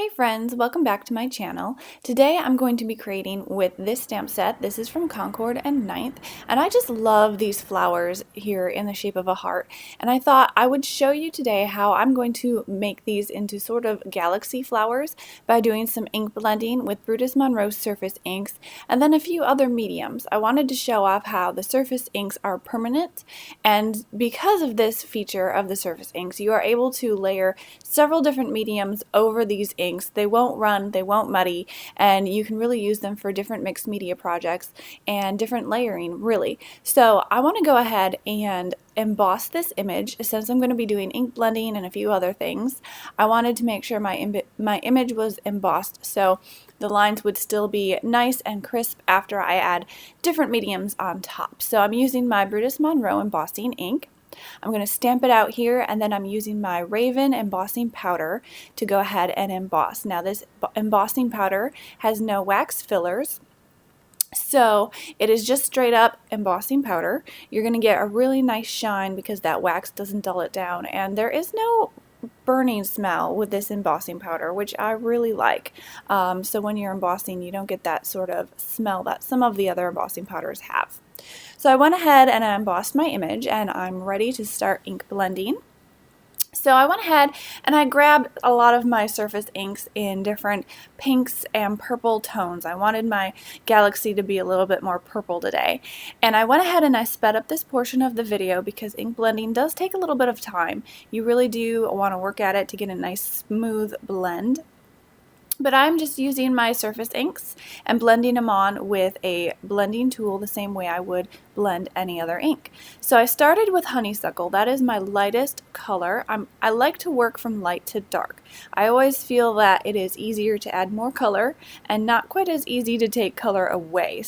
Hey friends, welcome back to my channel. Today I'm going to be creating with this stamp set. This is from Concord and 9th, and I just love these flowers here in the shape of a heart. And I thought I would show you today how I'm going to make these into sort of galaxy flowers by doing some ink blending with Brutus Monroe surface inks and then a few other mediums. I wanted to show off how the surface inks are permanent, and because of this feature of the surface inks, you are able to layer several different mediums over these inks. They won't run, they won't muddy, and you can really use them for different mixed media projects and different layering, really. So I want to go ahead and emboss this image. Since I'm going to be doing ink blending and a few other things, I wanted to make sure my image was embossed so the lines would still be nice and crisp after I add different mediums on top. So I'm using my Brutus Monroe embossing ink. I'm going to stamp it out here, and then I'm using my Raven embossing powder to go ahead and emboss. Now this embossing powder has no wax fillers, so it is just straight up embossing powder. You're going to get a really nice shine because that wax doesn't dull it down, and there is no burning smell with this embossing powder, which I really like. So when you're embossing, you don't get that sort of smell that some of the other embossing powders have. So I went ahead and I embossed my image, and I'm ready to start ink blending. So I went ahead and I grabbed a lot of my surface inks in different pinks and purple tones. I wanted my galaxy to be a little bit more purple today. And I went ahead and I sped up this portion of the video because ink blending does take a little bit of time. You really do want to work at it to get a nice smooth blend. But I'm just using my surface inks and blending them on with a blending tool the same way I would blend any other ink. So I started with honeysuckle. That is my lightest color. I like to work from light to dark. I always feel that it is easier to add more color and not quite as easy to take color away,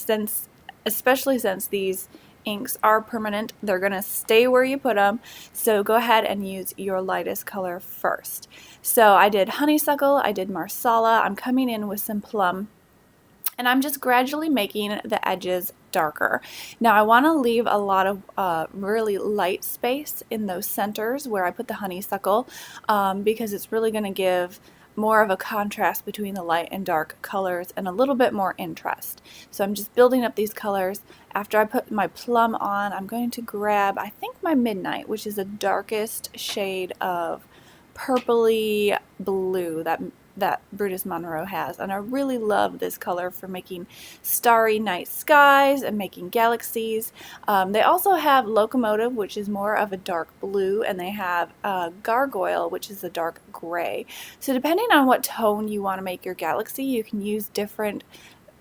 especially since these inks are permanent. They're going to stay where you put them, so go ahead and use your lightest color first. So I did honeysuckle, I did marsala, I'm coming in with some plum, and I'm just gradually making the edges darker. Now I want to leave a lot of really light space in those centers where I put the honeysuckle because it's really going to give more of a contrast between the light and dark colors and a little bit more interest. So I'm just building up these colors. After I put my plum on, I'm going to grab, I think, my midnight, which is the darkest shade of purpley blue that Brutus Monroe has, and I really love this color for making starry night skies and making galaxies. They also have Locomotive, which is more of a dark blue, and they have Gargoyle, which is a dark gray. So depending on what tone you want to make your galaxy, you can use different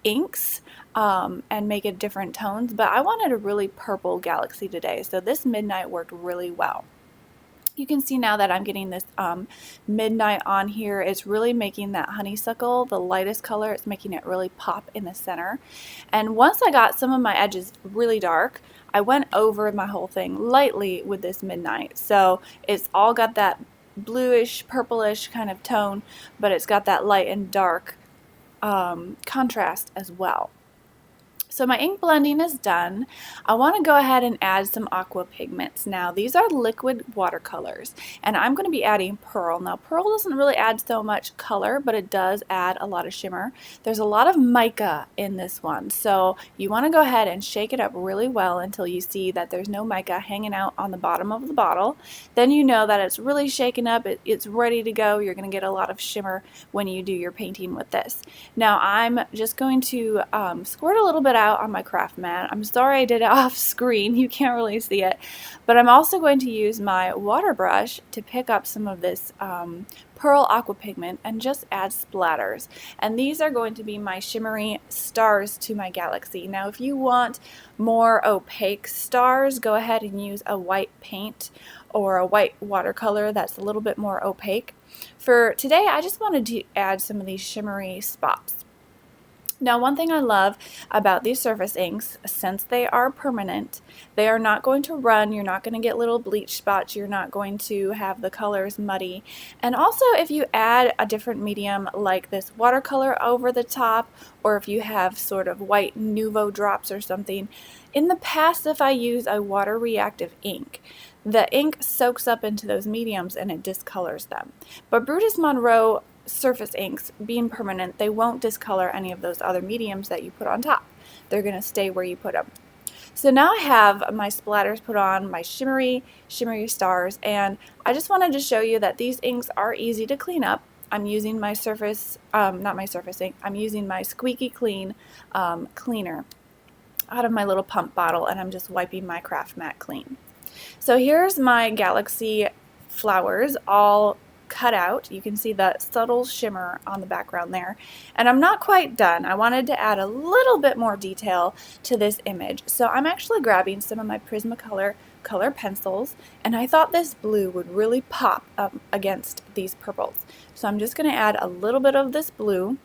inks and make it different tones, but I wanted a really purple galaxy today, so this midnight worked really well. You can see now that I'm getting this midnight on here. It's really making that honeysuckle the lightest color. It's making it really pop in the center. And once I got some of my edges really dark, I went over my whole thing lightly with this midnight. So it's all got that bluish, purplish kind of tone, but it's got that light and dark contrast as well. So my ink blending is done. I want to go ahead and add some aqua pigments. Now these are liquid watercolors, and I'm going to be adding pearl. Now pearl doesn't really add so much color, but it does add a lot of shimmer. There's a lot of mica in this one, so you want to go ahead and shake it up really well until you see that there's no mica hanging out on the bottom of the bottle. Then you know that it's really shaken up, it's ready to go. You're going to get a lot of shimmer when you do your painting with this. Now I'm just going to squirt a little bit out on my craft mat. I'm sorry I did it off screen, you can't really see it, but I'm also going to use my water brush to pick up some of this pearl aqua pigment and just add splatters, and these are going to be my shimmery stars to my galaxy. Now if you want more opaque stars, go ahead and use a white paint or a white watercolor that's a little bit more opaque. For today I just wanted to add some of these shimmery spots. Now one thing I love about these surface inks, since they are permanent, they are not going to run, you're not going to get little bleach spots, you're not going to have the colors muddy. And also if you add a different medium like this watercolor over the top, or if you have sort of white Nuvo drops or something, in the past if I use a water reactive ink, the ink soaks up into those mediums and it discolors them. But Brutus Monroe surface inks, being permanent, they won't discolor any of those other mediums that you put on top. They're going to stay where you put them. So now I have my splatters put on, my shimmery stars, and I just wanted to show you that these inks are easy to clean up. I'm using my not my surface ink, I'm using my Squeaky Clean cleaner out of my little pump bottle, and I'm just wiping my craft mat clean. So here's my galaxy flowers all cut out. You can see the subtle shimmer on the background there. And I'm not quite done. I wanted to add a little bit more detail to this image. So I'm actually grabbing some of my Prismacolor color pencils, and I thought this blue would really pop up against these purples. So I'm just going to add a little bit of this blue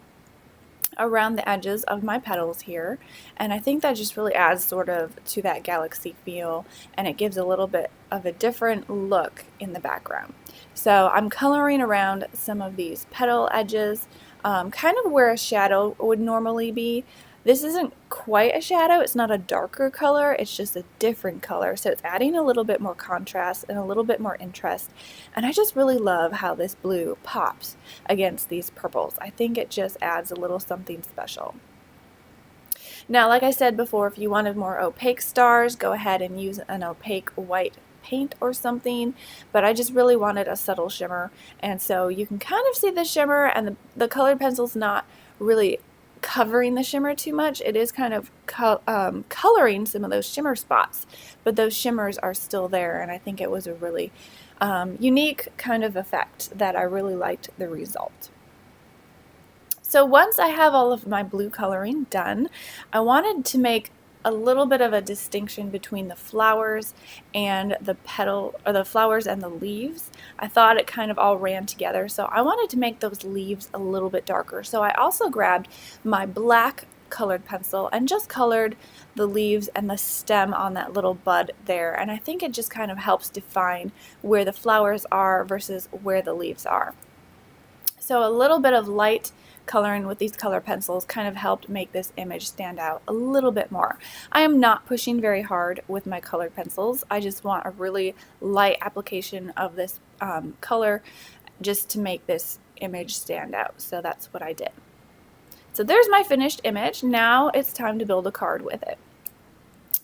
around the edges of my petals here, and I think that just really adds sort of to that galaxy feel, and it gives a little bit of a different look in the background. So I'm coloring around some of these petal edges, kind of where a shadow would normally be. This isn't quite a shadow, it's not a darker color, it's just a different color, so it's adding a little bit more contrast and a little bit more interest, and I just really love how this blue pops against these purples. I think it just adds a little something special. Now, like I said before, if you wanted more opaque stars, go ahead and use an opaque white paint or something, but I just really wanted a subtle shimmer, and so you can kind of see the shimmer, and the colored pencil's not really covering the shimmer too much. It is kind of coloring some of those shimmer spots, but those shimmers are still there, and I think it was a really unique kind of effect that I really liked the result. So once I have all of my blue coloring done, I wanted to make a little bit of a distinction between the flowers and the petal, or the flowers and the leaves. I thought it kind of all ran together, so I wanted to make those leaves a little bit darker. So I also grabbed my black colored pencil and just colored the leaves and the stem on that little bud there, and I think it just kind of helps define where the flowers are versus where the leaves are. So a little bit of light coloring with these color pencils kind of helped make this image stand out a little bit more. I am not pushing very hard with my colored pencils. I just want a really light application of this color just to make this image stand out. So that's what I did. So there's my finished image. Now it's time to build a card with it.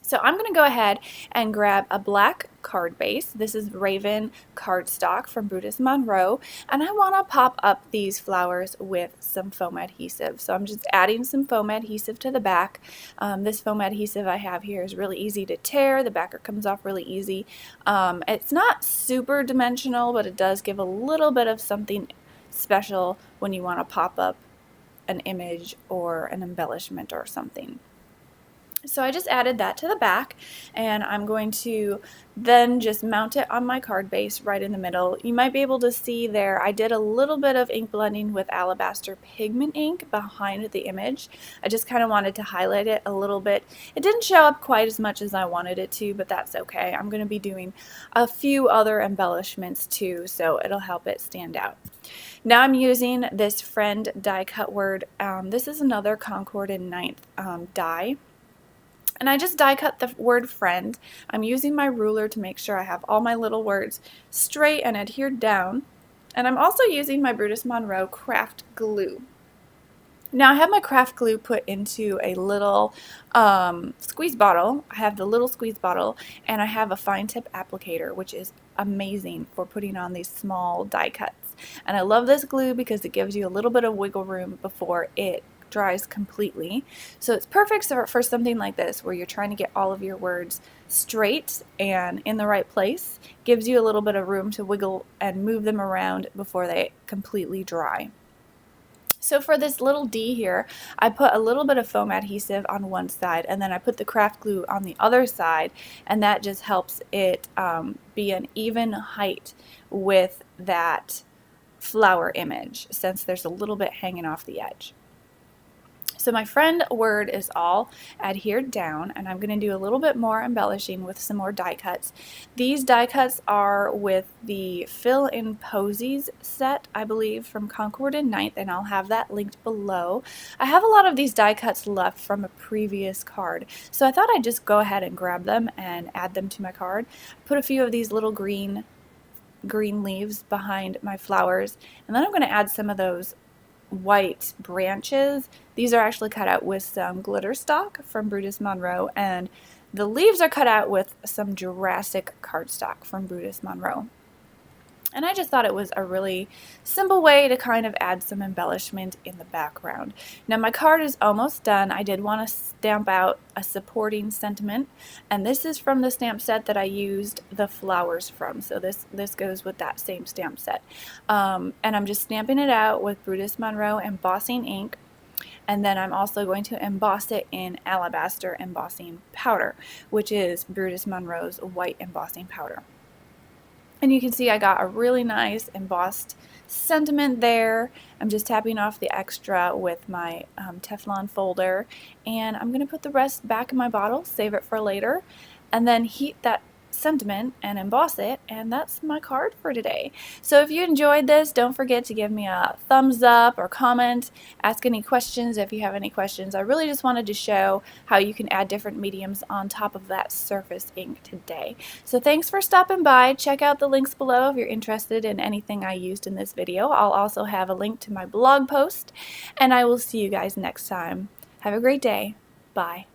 So I'm going to go ahead and grab a black card base. This is Raven cardstock from Brutus Monroe, and I want to pop up these flowers with some foam adhesive. So I'm just adding some foam adhesive to the back. This foam adhesive I have here is really easy to tear. The backer comes off really easy. It's not super dimensional, but it does give a little bit of something special when you want to pop up an image or an embellishment or something. So I just added that to the back, and I'm going to then just mount it on my card base right in the middle. You might be able to see there I did a little bit of ink blending with Alabaster pigment ink behind the image. I just kind of wanted to highlight it a little bit. It didn't show up quite as much as I wanted it to, but that's okay. I'm going to be doing a few other embellishments too, so it'll help it stand out. Now I'm using this Friend die cut word. This is another Concord 9th die. And I just die cut the word friend. I'm using my ruler to make sure I have all my little words straight and adhered down. And I'm also using my Brutus Monroe craft glue. Now I have my craft glue put into a little squeeze bottle. I have the little squeeze bottle, and I have a fine tip applicator, which is amazing for putting on these small die cuts. And I love this glue because it gives you a little bit of wiggle room before it dries completely. So it's perfect for something like this where you're trying to get all of your words straight and in the right place. Gives you a little bit of room to wiggle and move them around before they completely dry. So for this little D here, I put a little bit of foam adhesive on one side, and then I put the craft glue on the other side, and that just helps it be an even height with that flower image, since there's a little bit hanging off the edge. So my friend word is all adhered down, and I'm going to do a little bit more embellishing with some more die cuts. These die cuts are with the Fill in Posies set, I believe, from Concord 9th, and I'll have that linked below. I have a lot of these die cuts left from a previous card, so I thought I'd just go ahead and grab them and add them to my card. Put a few of these little green green leaves behind my flowers. And then I'm going to add some of those white branches. These are actually cut out with some glitter stock from Brutus Monroe, and the leaves are cut out with some Jurassic cardstock from Brutus Monroe. And I just thought it was a really simple way to kind of add some embellishment in the background. Now my card is almost done. I did want to stamp out a supporting sentiment, and this is from the stamp set that I used the flowers from. So this goes with that same stamp set. And I'm just stamping it out with Brutus Monroe embossing ink. And then I'm also going to emboss it in Alabaster embossing powder, which is Brutus Monroe's white embossing powder. And you can see I got a really nice embossed sentiment there. I'm just tapping off the extra with my Teflon folder, and I'm going to put the rest back in my bottle, save it for later, and then heat that sentiment and emboss it, and that's my card for today. So if you enjoyed this, don't forget to give me a thumbs up or comment, ask any questions if you have any questions. I really just wanted to show how you can add different mediums on top of that surface ink today. So thanks for stopping by. Check out the links below if you're interested in anything I used in this video. I'll also have a link to my blog post, and I will see you guys next time. Have a great day. Bye.